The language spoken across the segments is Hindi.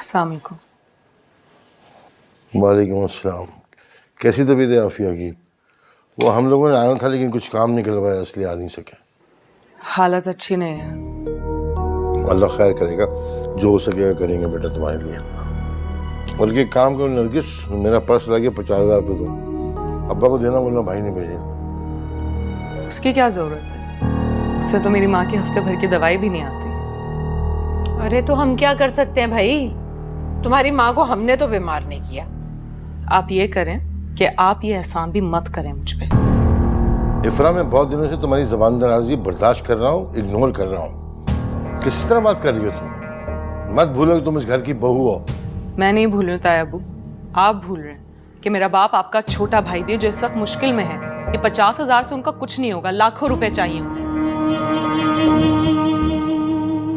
अस्सलाम वालेकुम। वालेकुम अस्सलाम। कैसी तबीयत है आफिया की? वो हम लोगों ने आना था लेकिन कुछ काम निकलवाया इसलिए आ नहीं सके। हालत अच्छी नहीं है। अल्लाह खैर करेगा, जो हो सकेगा करेंगे बेटा तुम्हारे लिए। बल्कि एक काम करो नरगिस, मेरा पर्स लाके 50,000 रुपये दो, अब्बा को देना बोलना भाई ने भेजे। उसकी क्या जरूरत है? उससे तो मेरी माँ की हफ्ते भर की दवाई भी नहीं आती। अरे तो हम क्या कर सकते हैं भाई, तुम्हारी माँ को हमने तो बीमार नहीं किया। आप ये करें कि आप ये एहसान भी मत करें मुझ पे। इफ्रा, मैं बहुत दिनों से तुम्हारी ज़बान दराजी बर्दाश्त कर रहा हूँ, इग्नोर कर रहा हूँ। किस तरह बात कर रही हो तुम? मत भूलो कि तुम इस घर की बहू हो। मैं नहीं भूल रही ताया अबू, आप भूल रहे हैं कि मेरा बाप आपका छोटा भाई भी है जो इस वक्त मुश्किल में है। ये 50,000 से उनका कुछ नहीं होगा, लाखों रुपए चाहिए उन्हें।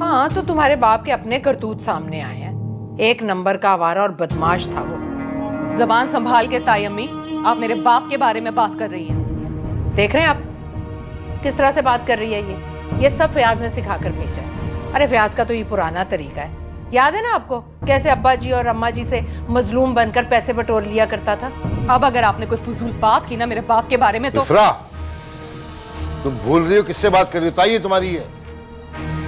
हाँ तो तुम्हारे बाप के अपने करतूत सामने आए हैं। एक नंबर का आवारा और बदमाश था वो। जबान संभाल के ताई अम्मी, आप मेरे बाप के बारे में बात कर रही हैं। देख रहे हैं आप किस तरह से बात कर रही है ये सब फयाज ने सिखा कर भेजा है। अरे फयाज का तो ये पुराना तरीका है, याद है ना आपको कैसे अब्बा जी और अम्मा जी से मजलूम बनकर पैसे बटोर लिया करता था। अब अगर आपने कोई फजूल बात की ना मेरे बाप के बारे में तो इफ्रा, तुम भूल रही हो किससे बात कर रही हो? ताई तुम्हारी है।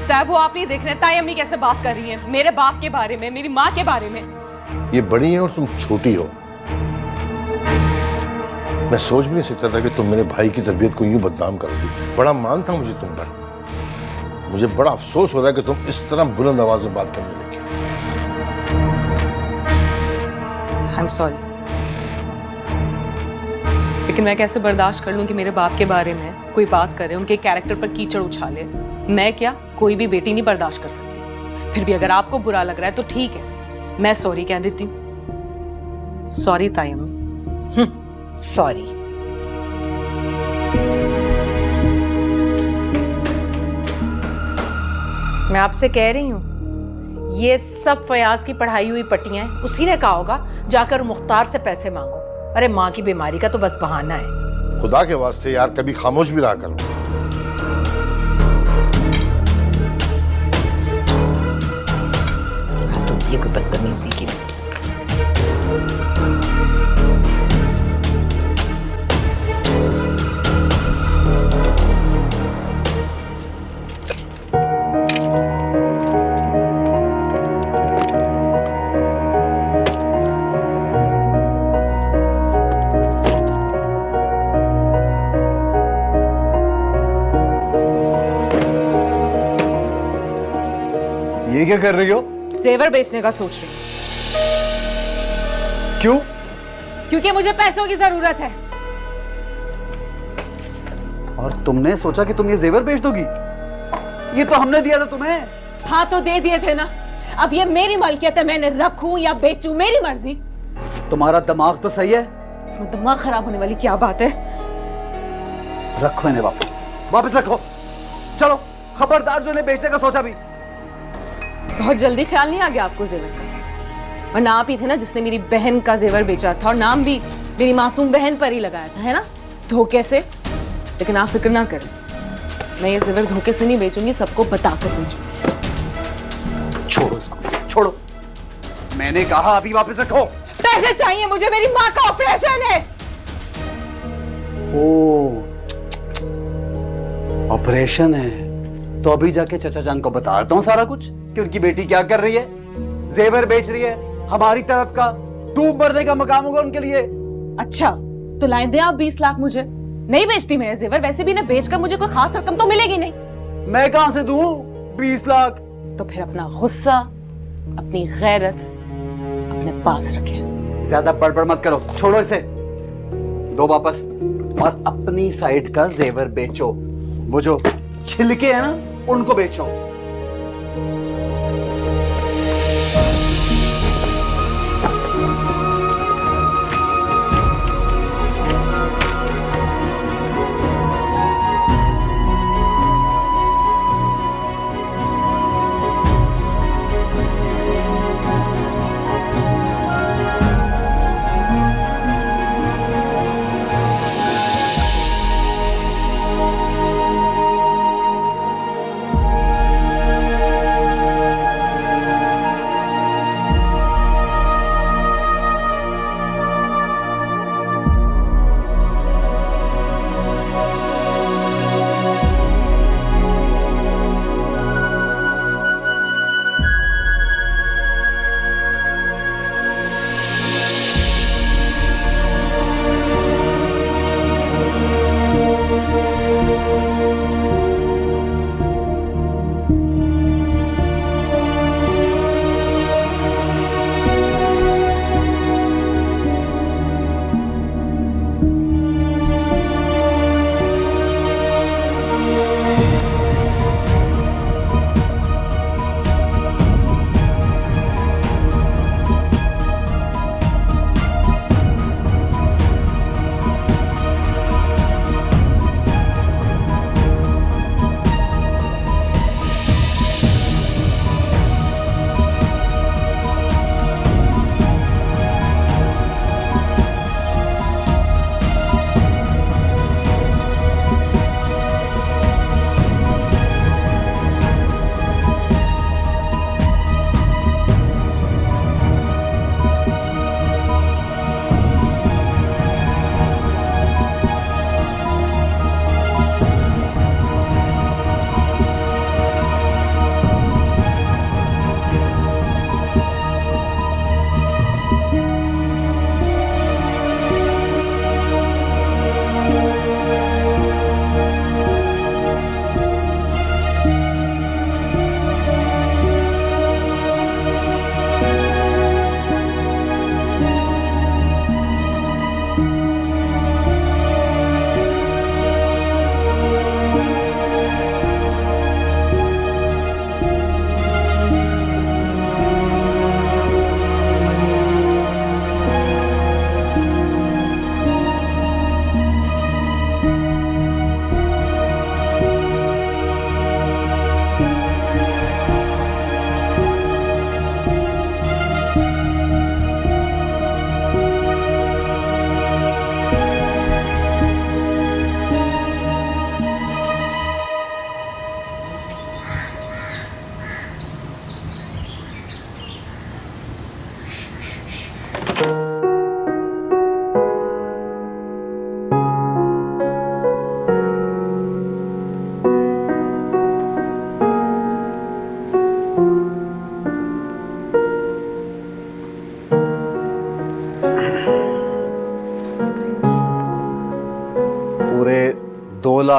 तायबू, आप नहीं देख रहे ताई अम्मी कैसे बात कर रही हैं मेरे बाप के बारे में, मेरी माँ के बारे में। ये बड़ी है और तुम छोटी हो। मैं सोच भी नहीं सकता था कि तुम मेरे भाई की तबीयत को यूं बदनाम करोगी। बड़ा मान था मुझे तुम पर। मुझे बड़ा अफसोस हो रहा है कि तुम इस तरह बुलंद आवाज में बात करने लगी। आई एम सॉरी, लेकिन मैं कैसे बर्दाश्त कर लूं कि मेरे बाप के बारे में कोई बात करे, उनके कैरेक्टर पर कीचड़ उछाले। मैं क्या, कोई भी बेटी नहीं बर्दाश्त कर सकती। फिर भी अगर आपको बुरा लग रहा है तो ठीक है, मैं सॉरी कह देती हूँ। सॉरी ताई अम्मी। सॉरी। मैं आपसे कह रही हूँ ये सब फयाज की पढ़ाई हुई पट्टियां हैं। उसी ने कहा होगा जाकर मुख्तार से पैसे मांगो। अरे माँ की बीमारी का तो बस बहाना है। खुदा के वास्ते यार कभी खामोश भी रहा करो। हाथ होती है कोई बदतमीजी की। ये क्या कर रही हो? जेवर बेचने का सोच रही हूँ। क्यों? क्योंकि मुझे पैसों की जरूरत है। और तुमने सोचा कि तुम ये जेवर बेच दोगी? ये तो हमने दिया था तुम्हें। हाँ तो दे दिए थे ना। अब ये मेरी मलकियत है, मैंने रखूं या बेचूं मेरी मर्जी। तुम्हारा दिमाग तो सही है। इसमें दिमाग खराब होने वाली क्या बात है? रखो इन्हें वापस, वापस रखो। चलो खबरदार जो इन्हें बेचने का सोचा भी। बहुत जल्दी ख्याल नहीं आ गया आपको जेवर का? वरना आप ही थे ना जिसने मेरी बहन का जेवर बेचा था और नाम भी मेरी मासूम बहन पर ही लगाया था, है ना, धोखे से। लेकिन आप फिक्र ना करें, मैं ये जेवर धोखे से नहीं बेचूंगी, सबको बताकर बेचूंगी। छोड़ो इसको, छोड़ो। मैंने कहा अभी वापस रखो। पैसे चाहिए मुझे, मेरी माँ का ऑपरेशन है। ओ, ऑपरेशन है तो अभी जाके चचा जान को बताता हूँ सारा कुछ कि उनकी बेटी क्या कर रही है, जेवर बेच रही है। हमारी तरफ का डूब मरने का मकाम होगा उनके लिए। अच्छा तो लाएं दे आप 20 लाख मुझे। नहीं बेचती मैं जेवर, वैसे भी ना बेचकर मुझे कोई खास रकम तो मिलेगी नहीं। मैं कहां से दूं 20 लाख? तो फिर अपना गुस्सा, अपनी गैरत अपने पास रखें। ज्यादा बड़बड़ मत करो, छोड़ो इसे, दो वापस और अपनी साइड का जेवर बेचो। वो जो छिलके हैं ना उनको बेचो।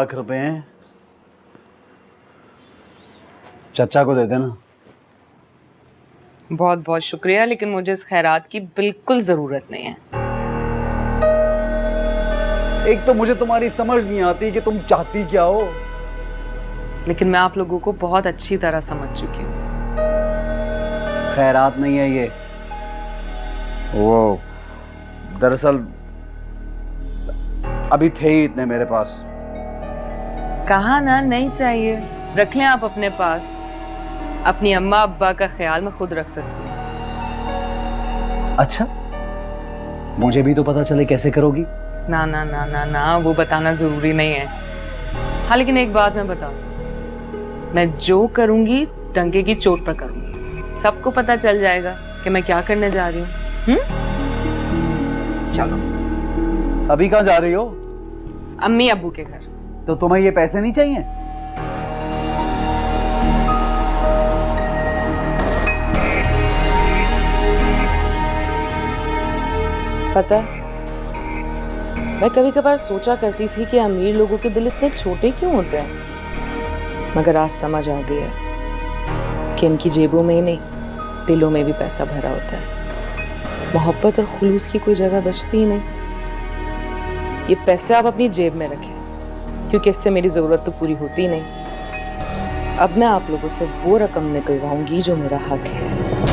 लाख रुपए हैं, चचा को दे देना। बहुत बहुत शुक्रिया, लेकिन मुझे इस खैरात की बिल्कुल जरूरत नहीं है। एक तो मुझे तुम्हारी समझ नहीं आती कि तुम चाहती क्या हो। लेकिन मैं आप लोगों को बहुत अच्छी तरह समझ चुकी हूँ। खैरात नहीं है ये, वो दरअसल अभी थे ही इतने मेरे पास। कहा ना नहीं चाहिए, रख लें आप अपने पास। अपनी अम्मा अब्बा का ख्याल मैं खुद रख सकती हूँ। अच्छा, मुझे भी तो पता चले कैसे करोगी? ना ना ना ना ना, वो बताना जरूरी नहीं है। हाँ, लेकिन एक बात मैं बताऊँ, मैं जो करूंगी डंके की चोट पर करूंगी। सबको पता चल जाएगा कि मैं क्या करने जा रही हूँ। चलो। अभी कहाँ जा रही हो? अम्मी अब्बू के घर। तो तुम्हें ये पैसे नहीं चाहिए? पता है, मैं कभी कभार सोचा करती थी कि अमीर लोगों के दिल इतने छोटे क्यों होते हैं, मगर आज समझ आ गया कि इनकी जेबों में ही नहीं, दिलों में भी पैसा भरा होता है। मोहब्बत और खुलूस की कोई जगह बचती ही नहीं। ये पैसे आप अपनी जेब में रखें, क्योंकि इससे मेरी जरूरत तो पूरी होती ही नहीं। अब मैं आप लोगों से वो रकम निकलवाऊंगी जो मेरा हक है।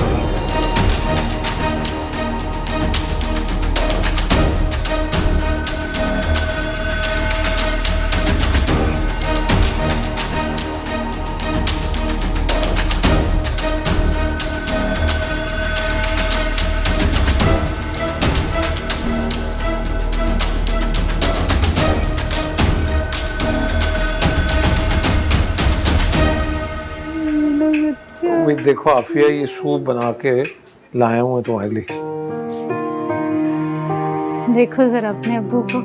भाई देखो आफिया, ये सूप बना के लाया हूँ तुम्हारे लिए। देखो जरा अपने अब्बू को,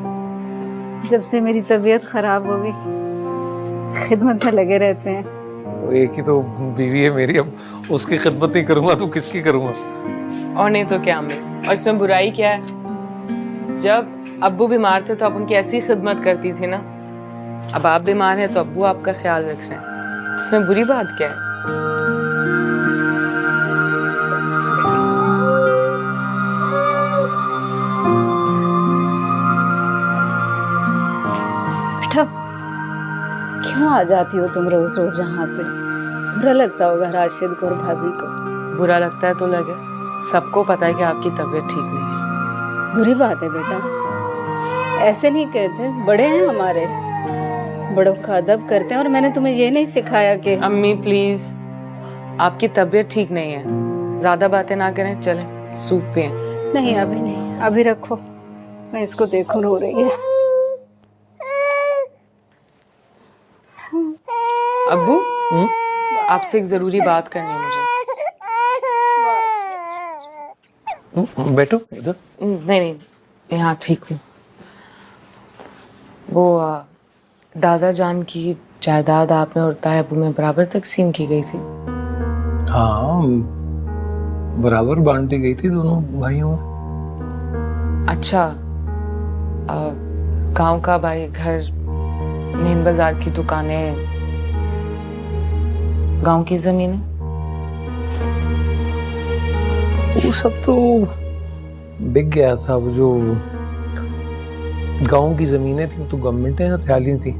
जब से मेरी तबीयत खराब हो गई खिदमत में लगे रहते हैं। तो एक ही तो बीवी है मेरी, अब उसकी खिदमत नहीं करूँगा तो किसकी करूँगा? और नहीं तो क्या अम्मी, और इसमें बुराई क्या है? जब अब्बू बीमार थे तो आप उनकी ऐसी खिदमत करती थी ना। अब आप बीमार हैं तो अब्बू आपका ख्याल रख रहे हैं, इसमें बुरी बात क्या है? बेटा, क्यों आ जाती हो तुम रोज रोज यहाँ पे? बुरा लगता होगा राशिद को और भाभी को। बुरा लगता है तो लगे, सबको पता है कि आपकी तबीयत ठीक नहीं है। बुरी बात है बेटा, ऐसे नहीं कहते, बड़े हैं हमारे, बड़ों का अदब करते हैं। और मैंने तुम्हें ये नहीं सिखाया कि अम्मी प्लीज, आपकी तबीयत ठीक नहीं है, ज्यादा बातें ना करें, चलें सूप पिएं। नहीं अभी नहीं, अभी रखो, मैं इसको देखो रो रही है। अब्बू, आपसे एक जरूरी बात करनी है मुझे। बैठो इधर। नहीं नहीं, यहाँ ठीक हूँ। वो दादा जान की जायदाद आप में और तायबू में बराबर तकसीम की गई थी। हाँ, बराबर बांटी गई थी दोनों भाइयों में। अच्छा, गांव का भाई घर, मेन बाजार की दुकानें, गांव की जमीनें, वो सब तो बिक गया था। वो जो गांव की जमीनें थी वो तो गवर्नमेंट ने हथियार ली थी,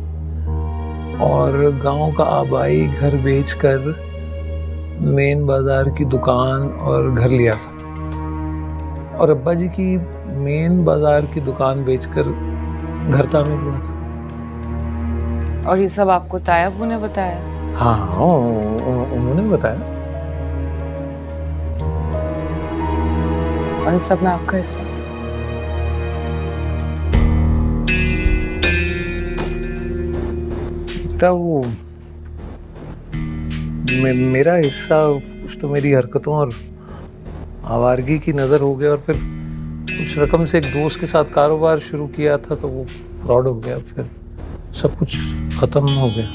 और गांव का आबाई घर बेचकर मेन बाजार की दुकान और घर लिया था, और अब्बा जी की मेन बाजार की दुकान बेचकर घर तामीर हुआ था। और ये सब आपको तायबू ने बताया? हाँ, उन्होंने बताया। और इन सब में आपका हिस्सा? वो मेरा हिस्सा कुछ तो मेरी हरकतों और आवारगी की नज़र हो गया, और फिर कुछ रकम से एक दोस्त के साथ कारोबार शुरू किया था तो वो फ्रॉड हो गया, फिर सब कुछ ख़त्म हो गया।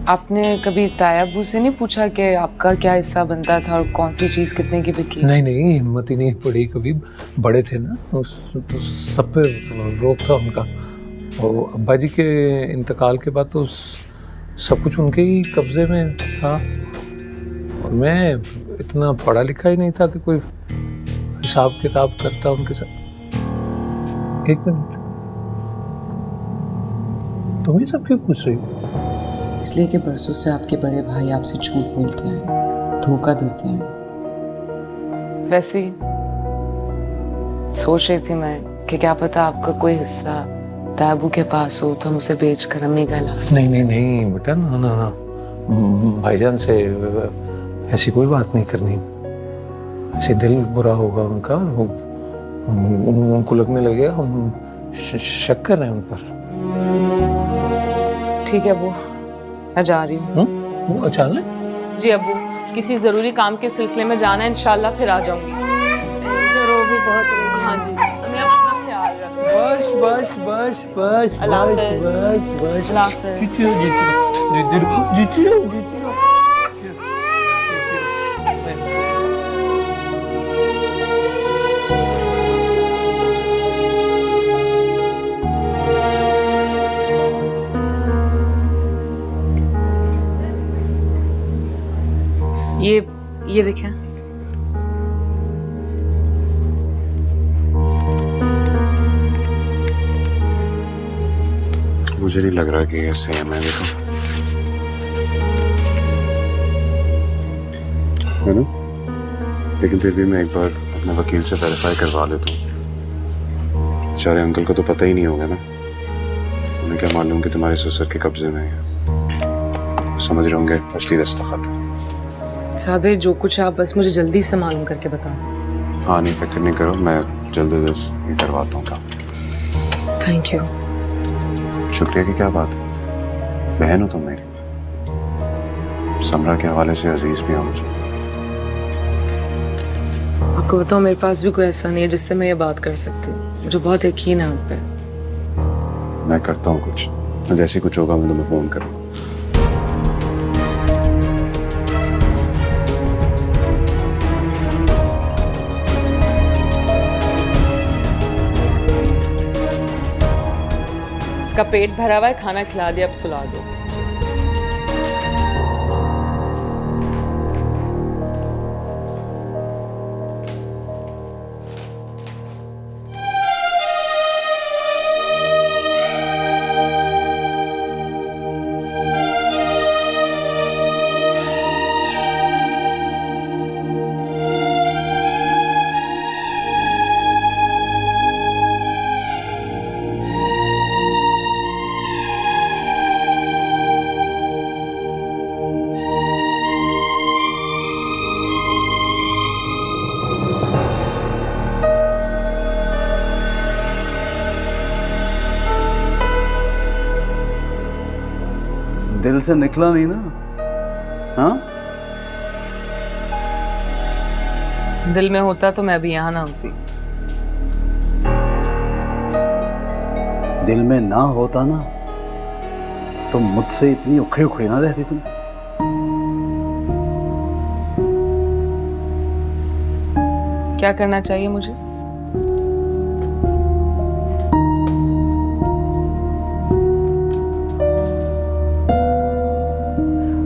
आपने कभी तायबू से नहीं पूछा कि आपका क्या हिस्सा बनता था और कौन सी चीज़ कितने की बिकी? नहीं, हिम्मत ही नहीं पड़ी कभी। बड़े थे ना, तो सब पे रोक था उनका। और अब्बा जी के इंतकाल के बाद तो सब कुछ उनके ही कब्जे में था, और मैं इतना पढ़ा लिखा ही नहीं था कि कोई हिसाब किताब करता उनके साथ। एक मिनट, तुम ये सब क्यों पूछ रही हो? इसलिए कि बरसों से आपके बड़े भाई आपसे झूठ बोलते हैं, धोखा देते हैं। वैसे ही सोच रही थी मैं कि क्या पता आपका कोई हिस्सा ताबू के पास हो तो हम उसे बेचकर अम्मी का इलाज। नहीं नहीं नहीं बेटा, ना ना ना, भाईजान से ऐसी कोई बात नहीं करनी। ऐसे दिल बुरा होगा उनका, उनको लगने लगेगा हम शक कर रहे हैं उन पर। ठीक है अबू, मैं जा रही हूँ। अचानक? जी अबू, किसी जरूरी काम के सिलसिले में जाना है, इंशाल्लाह फिर आ जाऊंगी। रो भी बहुत रही हाँ जी, मैं अपना ख्याल रखूंगी। बस बस बस बस अल्लाह हाफ़िज़। बस बस अल्लाह हाफ़िज़। जीती रहो, जीती रहो, जीती रहो, जीती रहो, जीती रहो। ये देखें, मुझे नहीं लग रहा कि ये सेम है, देखो है ना, लेकिन फिर भी मैं एक बार अपने वकील से वेरीफाई करवा लेता हूँ। बेचारे अंकल को तो पता ही नहीं होगा ना, उन्हें क्या मालूम कि तुम्हारे ससुर के कब्जे में है। समझ रहे होंगे असली दस्तखत है। साहब जो कुछ आप बस मुझे जल्दी से मालूम करके बता दें। हाँ नहीं, फिक्र नहीं करो, मैं जल्द अज जल्द ये करवाता हूँ काम। Thank you. शुक्रिया की क्या बात है, बहन हो तुम मेरी, समरा के हवाले से अजीज भी हो मुझे। आपको बताओ, मेरे पास भी कोई ऐसा नहीं है जिससे मैं ये बात कर सकती हूँ। मुझे बहुत यकीन है आप पे। मैं करता हूँ कुछ, जैसे कुछ होगा मैं तुम्हें फोन करूँगा। इसका पेट भरा हुआ है, खाना खिला दिया, अब सुला दो। दिल से निकला नहीं ना? हाँ, दिल में होता तो मैं अभी यहाँ ना होती। दिल में ना होता ना तो मुझसे इतनी उखड़ी उखड़ी ना रहती तुम। क्या करना चाहिए मुझे?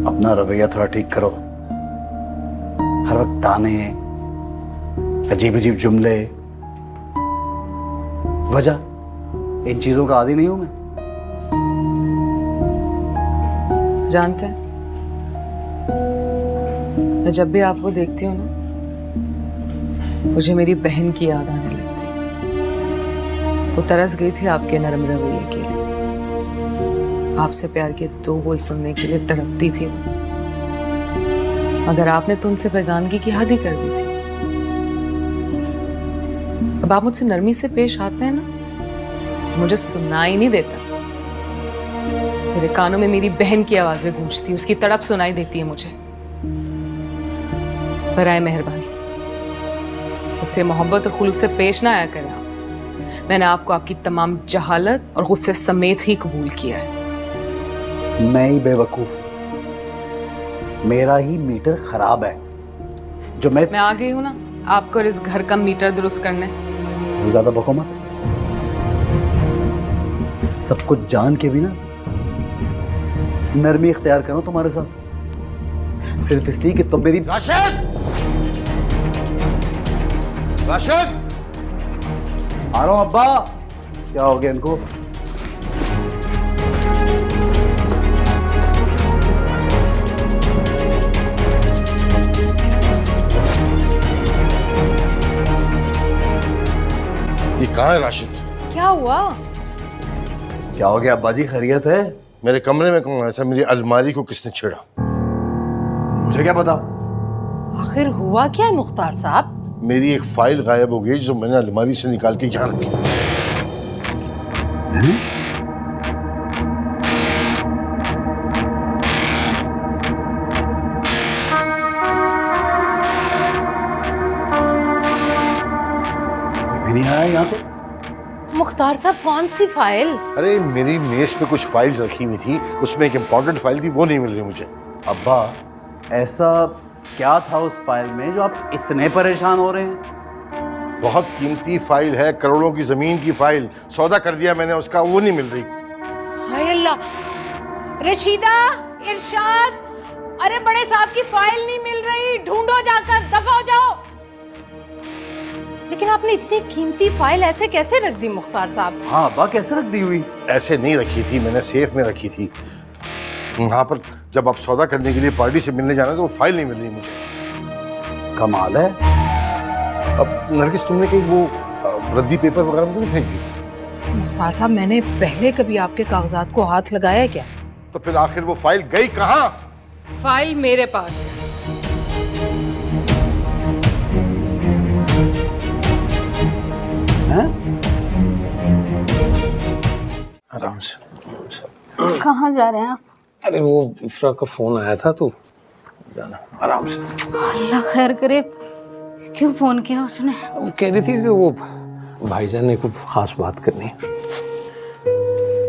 अपना रवैया थोड़ा ठीक करो। हर वक्त ताने, अजीब अजीब जुमले, वजह इन चीजों का आदी नहीं हूं मैं। जानते हैं, मैं जब भी आपको देखती हूँ ना, मुझे मेरी बहन की याद आने लगती है। वो तरस गई थी आपके नरम रवैये के लिए, आपसे प्यार के 2 बोल सुनने के लिए तड़पती थी वो, मगर आपने तो उनसे बेगानगी की हद ही कर दी थी। अब आप मुझसे नरमी से पेश आते हैं ना, तो मुझे सुनाई नहीं देता। मेरे कानों में मेरी बहन की आवाजें गूंजती, उसकी तड़प सुनाई देती है मुझे। बराए मेहरबानी मुझसे मोहब्बत और खुलूस से पेश ना आया करें आप। मैंने आपको आपकी तमाम जहालत और गुस्से समेत ही कबूल किया है। मैं ही बेवकूफ हूं, मेरा ही मीटर खराब है जो मैं आ गई हूं ना आपको और इस घर का मीटर दुरुस्त करने। ज्यादा बको मत। सब कुछ जान के भी ना नरमी इख्तियार करो तुम्हारे साथ, सिर्फ इसलिए कि तुम मेरी। राशिद! राशिद! आ रहा हूं अब्बा। क्या हो गया इनको? ये कहाँ है राशिद? क्या हुआ? क्या हो गया अब्बा जी, खैरियत है? मेरे कमरे में कौन आया था? मेरी अलमारी को किसने छेड़ा? मुझे क्या पता। आखिर हुआ क्या है मुख्तार साहब? मेरी एक फाइल गायब हो गई जो मैंने अलमारी से निकाल के यहाँ रखी। नहीं आया यहाँ तो। मुख्तार साहब कौन सी फाइल? अरे मेरी मेज पे कुछ फाइल्स रखी हुई थी, उसमें एक इम्पोर्टेंट फाइल थी, वो नहीं मिल रही मुझे। अब्बा ऐसा क्या था उस फाइल में जो आप इतने परेशान हो रहे हैं? बहुत कीमती फाइल है, करोड़ों की जमीन की फाइल। सौदा कर दिया मैंने उसका, वो नहीं मिल रही। हाय अल्लाह! रशीदा, इरशाद, अरे बड़े साहब की फाइल नहीं मिल रही, ढूंढो जाकर, दफा हो जाओ। लेकिन आपने इतनी कीमती फाइल ऐसे कैसे रख दी मुख्तार साहब? हाँ अब्बा, कैसे रख दी हुई? ऐसे नहीं रखी थी, मैंने सेफ में रखी थी। वहां पर जब आप सौदा करने के लिए पार्टी से मिलने जाना तो वो फाइल नहीं मिल रही मुझे। कमाल है। अब नरगिस, तुमने कहीं वो रद्दी पेपर वगैरह में तो नहीं फेंक दी? मुख्तार साहब मैंने पहले कभी आपके कागजात को हाथ लगाया है क्या? तो फिर आखिर वो फाइल गई कहाँ? फाइल मेरे पास है। हैं? आराम से। कहाँ जा रहे हैं आप? अरे वो इफ्रा का फोन आया था तो जाना, आराम से। अल्लाह खैर करे। क्यों फोन किया उसने? वो कह रही थी कि वो भाईजान ने कोई खास बात करनी है।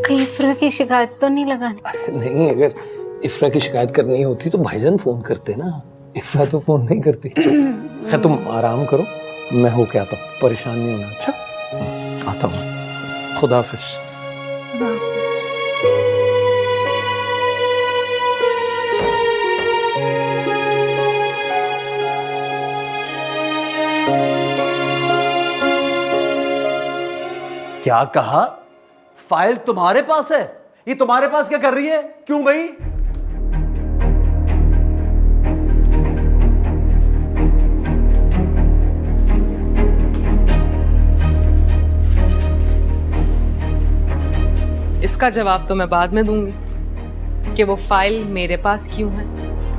कहीं इफ्रा की शिकायत तो नहीं लगानी? अरे नहीं, अगर इफ्रा की शिकायत करनी होती तो भाईजान फोन करते ना, इफ्रा तो फोन नहीं करती। खैर तुम आराम करो, मैं होके आता हूँ, परेशान नहीं होना। अच्छा आता हूँ, खुदा हाफिज। क्या कहा? फाइल तुम्हारे पास है? ये तुम्हारे पास क्या कर रही है? क्यों भाई? इसका जवाब तो मैं बाद में दूंगी कि वो फाइल मेरे पास क्यों है।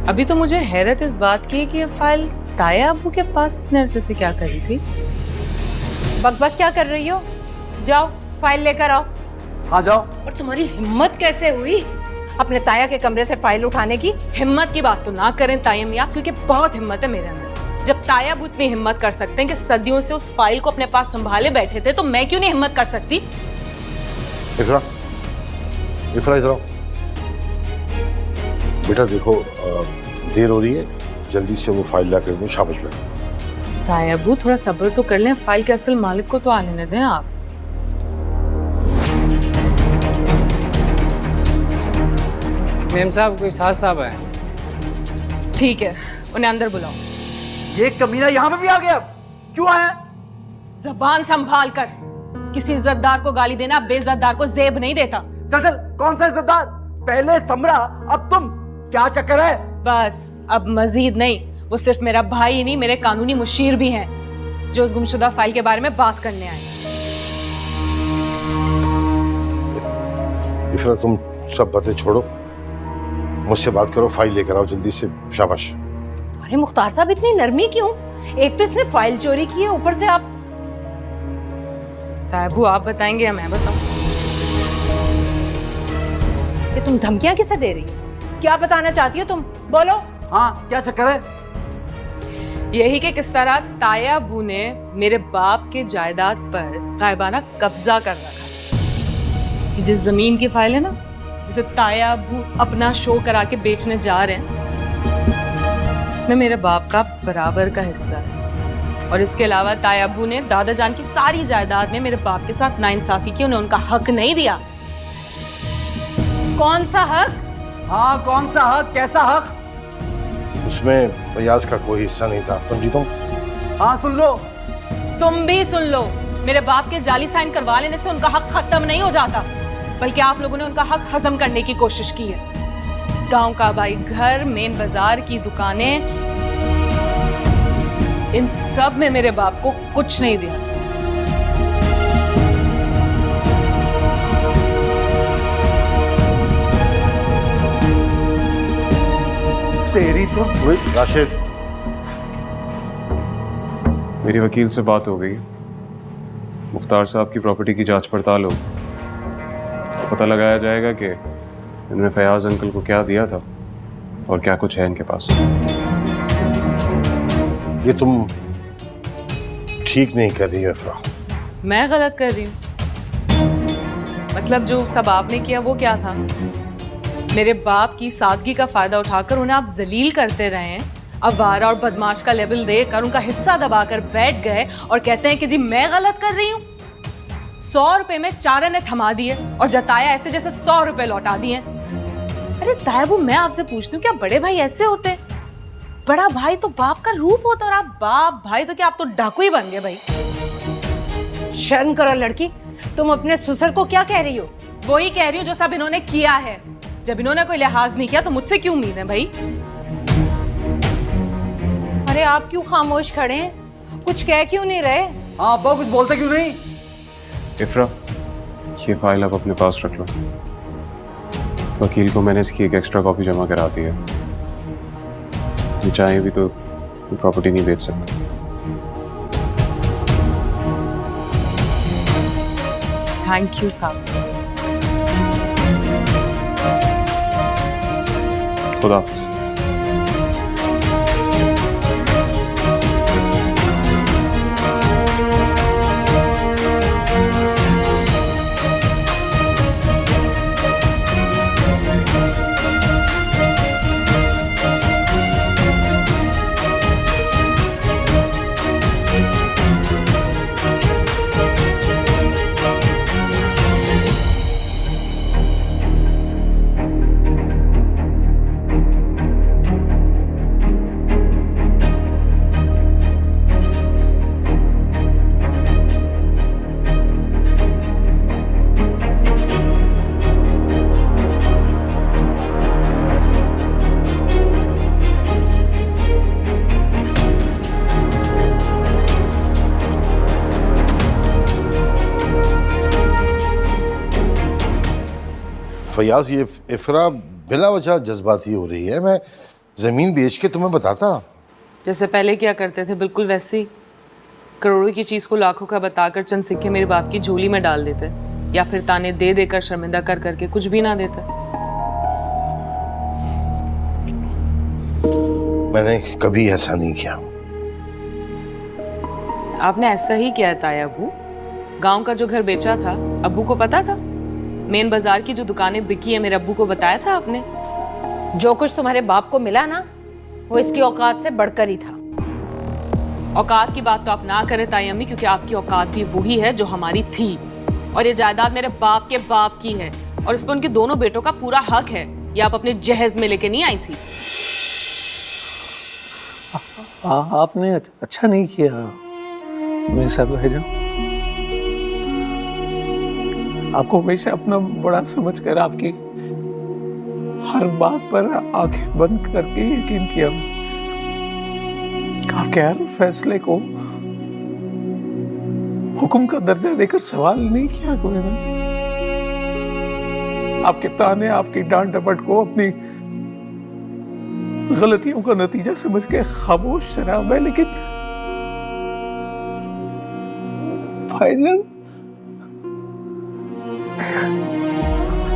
अभी तो मुझे हैरत इस बात की है कि ये फाइल ताया अबू के पास इतने अरसे से क्या कर रही थी। बकबक क्या कर रही हो? जाओ फाइल लेकर आओ। हाँ जाओ। और तुम्हारी हिम्मत कैसे हुई अपने ताया के कमरे से फाइल उठाने की? हिम्मत की बात तो ना करें ताया मियां, क्योंकि बहुत हिम्मत है मेरे अंदर। जब ताया अबू इतनी हिम्मत कर सकते हैं कि सदियों से उस फाइल को अपने पास संभाले बैठे थे, तो मैं क्यों नहीं हिम्मत कर सकती? इफ्रा, इफ्रा इधर आओ। बेटा देखो, देर हो रही है, जल्दी से वो फाइल ला कर दो। शाबाश बेटा। ताया अबू थोड़ा सब्र तो कर लें, फाइल के असल मालिक को तो आ लेने दें आप। मेम साहब कोई साहब साहब है। ठीक है, उन्हें अंदर बुलाओ। ये कमीना यहाँ पे भी आ गया? क्यों आया? जबान संभाल कर। किसी इज्जतदार को गाली देना बेइज्जतदार को जेब नहीं देता। चल चल, कौन सा इज्जतदार? पहले समरा, अब तुम। क्या चक्कर है? बस अब मजीद नहीं, वो सिर्फ मेरा भाई ही नहीं, मेरे कानूनी मुशीर भी हैं, जो उस गुमशुदा फाइल के बारे में बात करने आए। इफ्रा, तुम सब बातें छोड़ो, मुझसे बात करो, फाइल लेकर आओ जल्दी से। शाबाश। अरे मुख्तार साहब इतनी नरमी क्यों? एक तो इसने फाइल चोरी की है, ऊपर से आप। तायबू आप बताएंगे या मैं बताऊं? ये तुम धमकियां किसे दे रही हो? क्या बताना चाहती हो तुम? बोलो। हाँ, क्या चक्कर है? यही कि किस तरह ताया अबू ने मेरे बाप के जायदाद पर गायबाना कब्जा कर रखा। ये जिस जमीन की फाइल है ना, जिसे ताया अबू अपना शो करा के बेचने जा रहे हैं, इसमें मेरे बाप का बराबर का हिस्सा है। और इसके अलावा ताया अबू ने दादा जान की सारी जायदाद में मेरे बाप के साथ नाइंसाफी की, उन्हें उनका हक नहीं दिया। कौन सा हक? हाँ, कौन सा हक, कैसा हक? उसमें फयाज का कोई हिस्सा नहीं था, समझी तुम? हाँ, सुन लो। तुम भी सुन लो। मेरे बाप के जाली साइन करवा लेने से उनका हक खत्म नहीं हो जाता, बल्कि आप लोगों ने उनका हक हजम करने की कोशिश की है। गांव का भाई घर, मेन बाजार की दुकानें, इन सब में मेरे बाप को कुछ नहीं दिया। तेरी तो राशिद, मेरी वकील से बात हो गई। मुख्तार साहब की प्रॉपर्टी की जांच पड़ताल हो, तो पता लगाया जाएगा कि इन्होंने फयाज अंकल को क्या दिया था और क्या कुछ है इनके पास। ये तुम ठीक नहीं कर रही हो इफ्रा। मैं गलत कर रही हूँ? मतलब जो सब आपने किया वो क्या था? मेरे बाप की सादगी का फायदा उठाकर उन्हें आप जलील करते रहे हैं, अवारा और बदमाश का लेवल देकर उनका हिस्सा दबाकर बैठ गए और कहते हैं कि जी मैं गलत कर रही हूँ। 100 रुपए में 4 ने थमा दिए और जताया ऐसे जैसे 100 रुपए लौटा दिए। अरे तायबू, मैं आपसे पूछती हूँ, क्या बड़े भाई ऐसे होते? बड़ा भाई तो बाप का रूप होता, और आप बाप भाई तो क्या आप तो डाकू ही बन गए भाई। शर्म करो लड़की, तुम अपने ससुर को क्या कह रही हो? वही कह रही हूँ जो सब इन्होंने किया है। जब इन्होंने कोई लिहाज नहीं किया तो मुझसे क्यों उम्मीद है भाई? अरे आप क्यों खामोश खड़े हैं? कुछ कह क्यों नहीं रहे? हाँ अब्बा, कुछ बोलते क्यों नहीं? इफ्रा, ये फाइल आप अपने पास रख लो। वकील को मैंने इसकी एक एक्स्ट्रा कॉपी जमा करा दी है। ये चाहे भी तो प्रॉपर्टी नहीं बेच सकते। थैंक यू साहब। खुदा हाफिज। फयाज, ये इफ्रा बिला वजह जज्बाती हो रही है। मैं ज़मीन बेच के तुम्हें बताता। जैसे पहले क्या करते थे बिल्कुल वैसे ही। करोड़ों की चीज को लाखों का बताकर चंद सिक्के मेरे बाप की झोली में डाल देते, या फिर ताने दे देकर शर्मिंदा कर करके कुछ भी ना देते। मैंने कभी ऐसा नहीं किया। आपने ऐसा ही किया है ताया अब्बू। गांव का जो घर बेचा था अब्बू को पता था। मेन बाजार की जो दुकानें बिकी है मेरे अब्बू को बताया था आपने। जो कुछ तुम्हारे बाप को मिला ना, वो इसकी औकात से बढ़कर ही था। औकात की बात तो आप ना करें ताई अम्मी, क्योंकि आपकी औकात भी वही है जो हमारी थी, और ये जायदाद मेरे बाप के बाप की है, और इस पर उनके दोनों बेटों का पूरा हक है। ये आप अपने जहेज में लेके नहीं आई थी। आपने अच्छा नहीं किया मेरे साथ भाईजान। आपको हमेशा अपना बड़ा समझकर आपकी हर बात पर आंखें बंद करके यकीन किया। आपके हर फैसले को हुक्म का दर्जा देकर सवाल नहीं किया कोई ने। आपके ताने, आपकी डांट डपट को अपनी गलतियों का नतीजा समझ के खामोश रहा मैं। लेकिन भाईजान,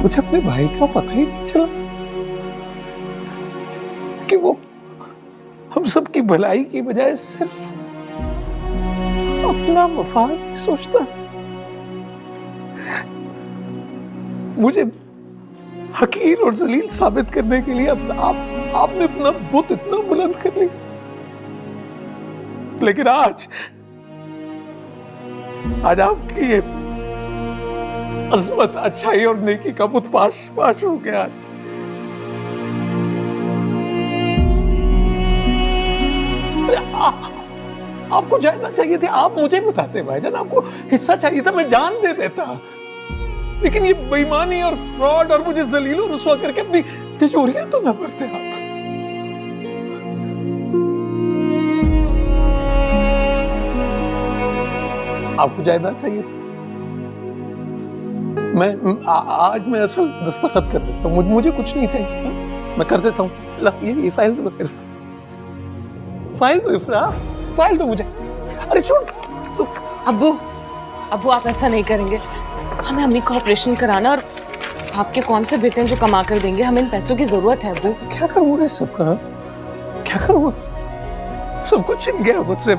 मुझे अपने भाई का पता ही नहीं चला कि वो हम सब की भलाई की बजाय सिर्फ अपना मफाद ही सोचता। मुझे हकीर और जलील साबित करने के लिए आपने अपना बुत इतना बुलंद कर लिया। लेकिन आज आपकी अजमत, अच्छाई और नेकी का बुत पाश पाश हो गया आज। आपको जानना चाहिए था, आप मुझे बताते भाईजान, आपको हिस्सा चाहिए था, मैं जान दे देता। लेकिन ये बेईमानी और फ्रॉड और मुझे जलील और रुसवा करके अपनी तिजोरियां तो न भरते आप। आपको जायदाद चाहिए, आज मैं असल दस्तखत कर देता हूँ, मुझे कुछ नहीं चाहिए, मैं कर देता हूँ। ये फाइल दो, फाइल दो इफ्रा, फाइल दो मुझे। अरे छोड़ तो। अब्बू, अब्बू आप ऐसा नहीं करेंगे, हमें अम्मी का ऑपरेशन कराना और आपके कौन से बेटे हैं जो कमा कर देंगे, हमें इन पैसों की जरूरत है अब्बू। क्या करूँगा इस सब का, क्या करूँगा? सब कुछ छिन गया मुझसे,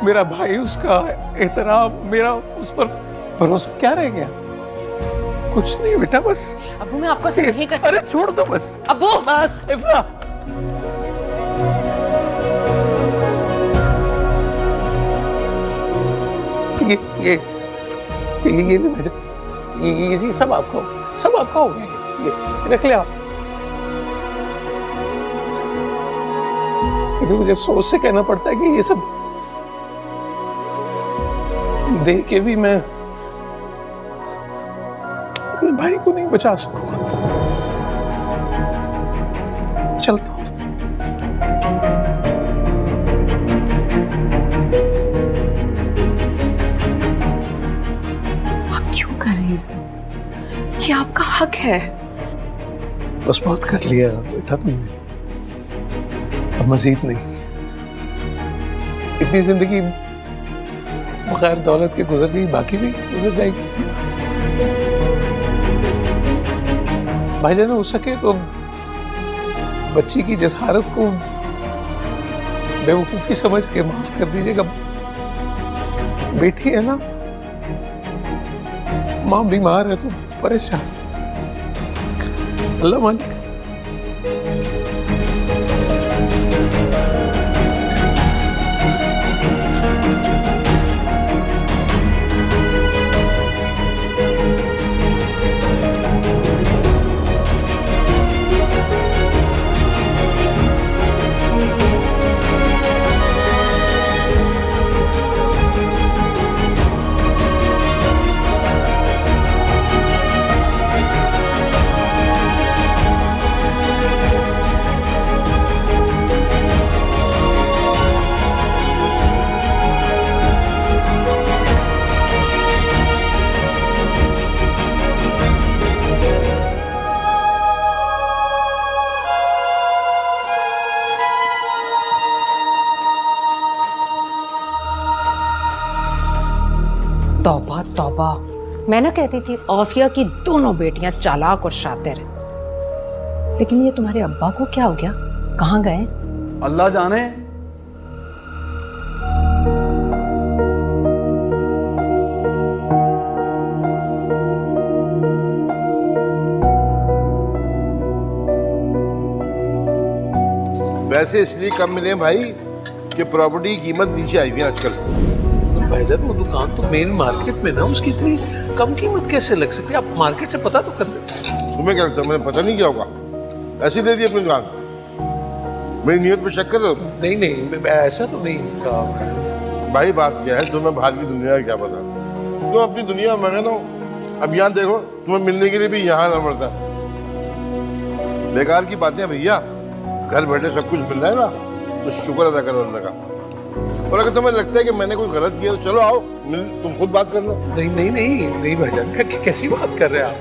मेरा भाई, उसका एहतराम, मेरा उस पर भरोसा क्या रह गया? कुछ नहीं बेटा, बस। अब्बू मैं आपको नहीं कर। अरे छोड़ दो बस अब्बू। बस इफ्रा। ये भी भेजा, ये सब आपका हो गया, ये रख ले आप। इधर मुझे सोच से कहना पड़ता है कि ये सब देख के भी मैं अपने भाई को नहीं बचा सकूंगा। चलता हूं। आप क्यों कर रहे हैं ये सब? ये आपका हक है। बस बहुत कर लिया बेटा तुमने, अब मजीद नहीं। इतनी जिंदगी बगैर दौलत के गुजर गई, बाकी भी गुजर जाएगी। भाईजान हो सके तो बच्ची की जसारत को बेवकूफी समझ के माफ कर दीजिएगा। बेटी है ना, माँ बीमार है तो परेशान, अल्लाह मालिक। तौबा तौबा, मैं ना कहती थी आफिया की दोनों बेटियां चालाक और शातिर हैं, लेकिन ये तुम्हारे अब्बा को क्या हो गया? कहाँ गए? अल्लाह जाने। वैसे इसलिए कम मिले हैं भाई कि प्रॉपर्टी की कीमत नीचे आई हुई है आजकल। भाईजान वो दुकान तो मेन मार्केट में ना, उसकी इतनी कम कीमत कैसे लग सकती है? आप मार्केट से पता तो कर लेते। तुम्हें क्या लगता है मैंने पता नहीं किया होगा? ऐसे दे दी अपनी दुकान? मेरी नियत पे शक कर रहे हो? नहीं नहीं, ऐसा तो नहीं कहा भाई। बात क्या है, तुम्हें बाहर की दुनिया का क्या पता? तुम अपनी दुनिया में मगन हो। अब यहाँ देखो, तुम्हें मिलने के लिए भी यहाँ आना पड़ता। बेकार की बातें भैया, घर बैठे सब कुछ मिल रहा है ना, तो शुक्र अदा करो अल्लाह का। और अगर तुम्हें लगता है कि मैंने कोई गलत किया तो चलो आओ, तुम खुद बात कर लो। नहीं नहीं नहीं नहीं भाईजान, कैसी बात कर रहे हैं आप?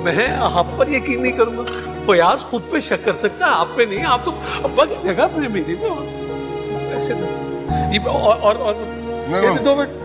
मैं आप पर यकीन नहीं करूंगा। फयाज खुद पे शक कर सकता है, आप पे नहीं। आप तो अब्बा की जगह पे मेरी में ऐसे ये और 2 मिनट।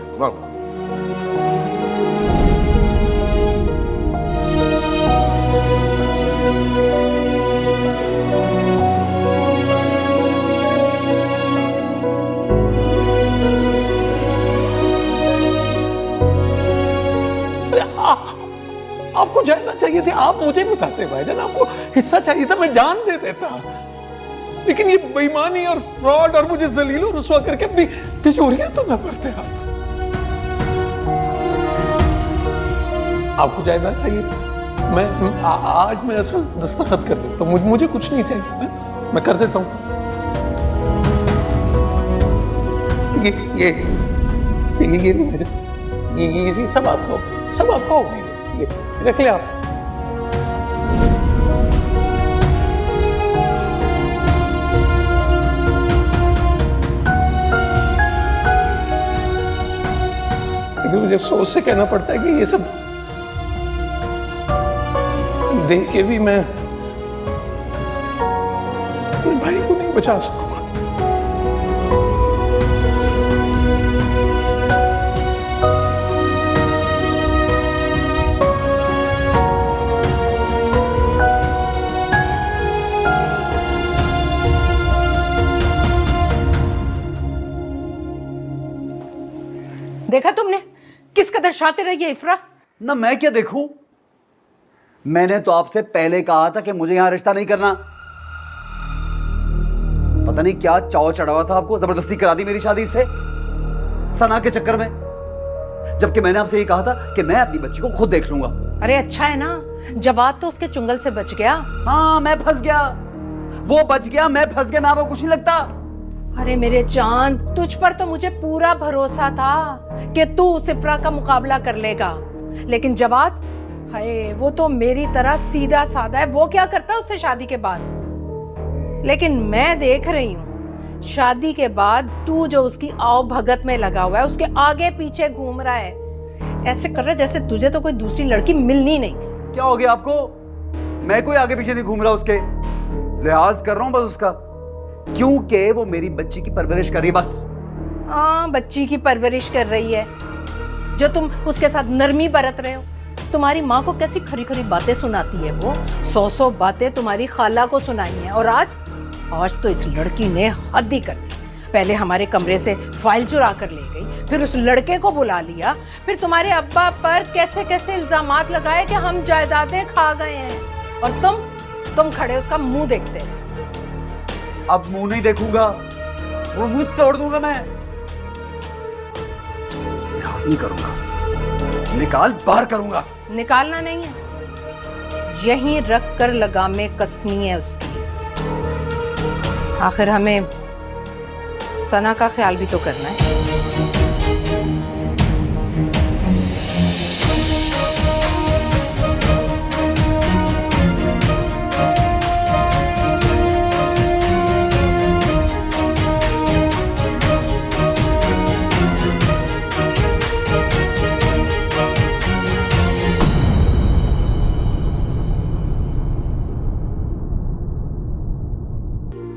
आपको जानना चाहिए था, आप मुझे बताते भाईजान, आपको हिस्सा चाहिए था, मैं जान दे देता। लेकिन ये बेईमानी और फ्रॉड और मुझे जलील और रुसवा करके अपनी तिजोरियां तो न भरते आप। आपको जायदाद चाहिए? आज मैं असल दस्तखत कर देता हूँ, मुझे कुछ नहीं चाहिए, मैं कर देता हूँ। ये नहीं है, ये सब आपका हो गया, ये रख ले आप। मुझे सोच से कहना पड़ता है कि ये सब देख के भी मैं अपने भाई को नहीं बचा सकूंगा। देखा तुमने किस कदर शातिर है ये इफ्रा? ना मैं क्या देखूं? मैंने तो आपसे पहले कहा था कि मुझे यहां रिश्ता नहीं करना। पता नहीं क्या चाव चढ़ावा था आपको, जबरदस्ती करा दी मेरी शादी से सना के चक्कर में, जबकि मैंने आपसे ये कहा था कि मैं अपनी बच्ची को खुद देख लूंगा। अरे अच्छा है ना, जवाद तो उसके चुंगल से बच गया। हाँ, मैं फंस गया, वो बच गया, मैं फंस गया। मैं आपको कुछ नहीं लगता? अरे मेरे चांद, तुझ पर तो मुझे पूरा भरोसा था कि तू उस इफ्रा का मुकाबला कर लेगा, लेकिन जवाद, हाय, वो तो मेरी तरह सीधा साधा है। वो क्या करता है उससे शादी के बाद? लेकिन मैं देख रही हूँ शादी के बाद तू जो उसकी आओ भगत में लगा हुआ है, उसके आगे पीछे घूम रहा है, ऐसे कर रहा है जैसे तुझे तो कोई दूसरी लड़की मिलनी नहीं थी। क्या हो गया आपको? मैं कोई आगे पीछे नहीं घूम रहा, उसके लिहाज कर रहा हूं बस उसका, क्योंकि वो मेरी बच्ची की परवरिश कर रही है बस। हाँ, बच्ची की परवरिश कर रही है, जो तुम उसके साथ नरमी बरत रहे हो। तुम्हारी माँ को कैसी खरी खरी बातें सुनाती है वो, 100 बातें तुम्हारी खाला को सुनाई हैं। और आज तो इस लड़की ने हद ही कर दी। पहले हमारे कमरे से फाइल चुरा कर ले गई, फिर उस लड़के को बुला लिया, फिर तुम्हारे अब्बा पर कैसे कैसे इल्जामात लगाए कि हम जायदादें खा गए हैं, और तुम खड़े उसका मुंह देखते रहे। अब मुंह नहीं देखूंगा, वो मुंह तोड़ दूंगा मैं, लिहाज नहीं करूंगा, निकाल बाहर करूंगा। निकालना नहीं है, यहीं रख कर लगामे कसनी है उसकी। आखिर हमें सना का ख्याल भी तो करना है।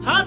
हाँ